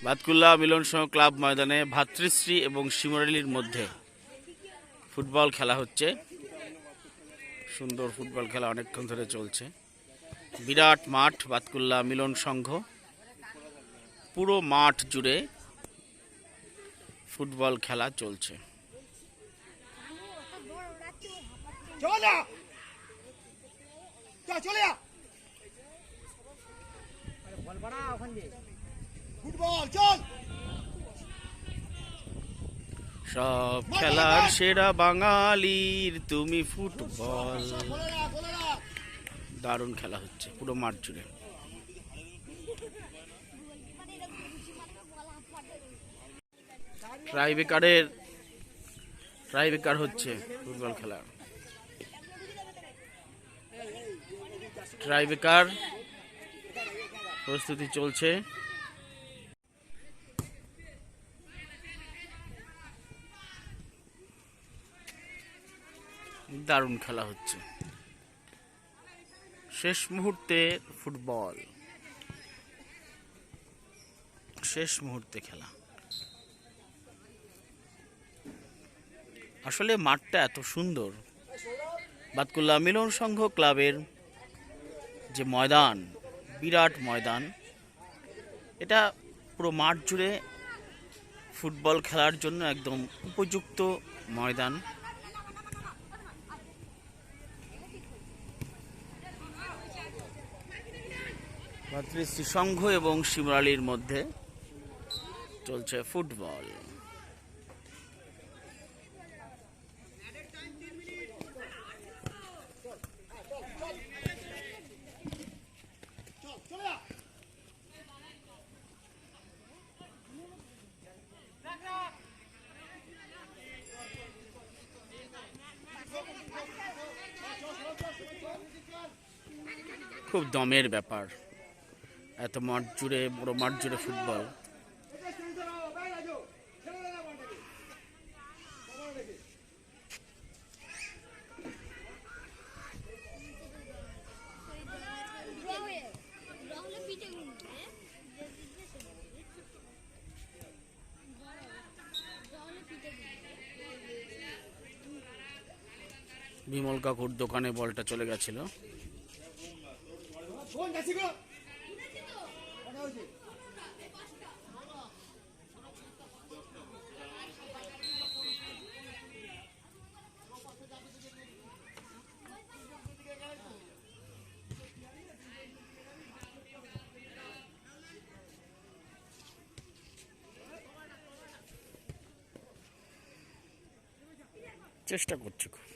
বাতকুল্লা মিলন সংঘ club ময়দানে ভাতৃশ্রী এবং শিমুরালীর মধ্যে ফুটবল খেলা হচ্ছে। সুন্দর ফুটবল খেলা অনেকক্ষণ ধরে চলছে। বিরাট মাঠ বাতকুল্লা মিলন সংঘ, পুরো মাঠ জুড়ে ফুটবল খেলা চলছে। সব খেলার সেরা বাঙালির তুমি ফুটবল। দারুণ খেলা হচ্ছে পুরো মাঠ জুড়ে। ট্রাইবেকার হচ্ছে ফুটবল খেলা। ট্রাইবেকার প্রস্তুতি চলছে। দারুণ খেলা হচ্ছে। শেষ মুহূর্তে ফুটবল, শেষ মুহূর্তে খেলা। আসলে মাঠটা এত সুন্দর। বাতকুল্লা মিলন সংঘ ক্লাবের যে ময়দান, বিরাট ময়দান, এটা পুরো মাঠ জুড়ে ফুটবল খেলার জন্য একদম উপযুক্ত ময়দান। ভাতৃশ্রী সংঘ এবং শিমুরালীর মধ্যে চলছে ফুটবল। খুব দমের ব্যাপার, এত মাঠ জুড়ে, বড় মাঠ জুড়ে ফুটবল। বিমল কাকুর দোকানে বলটা চলে গেছিল। চেষ্টা করছি খুব।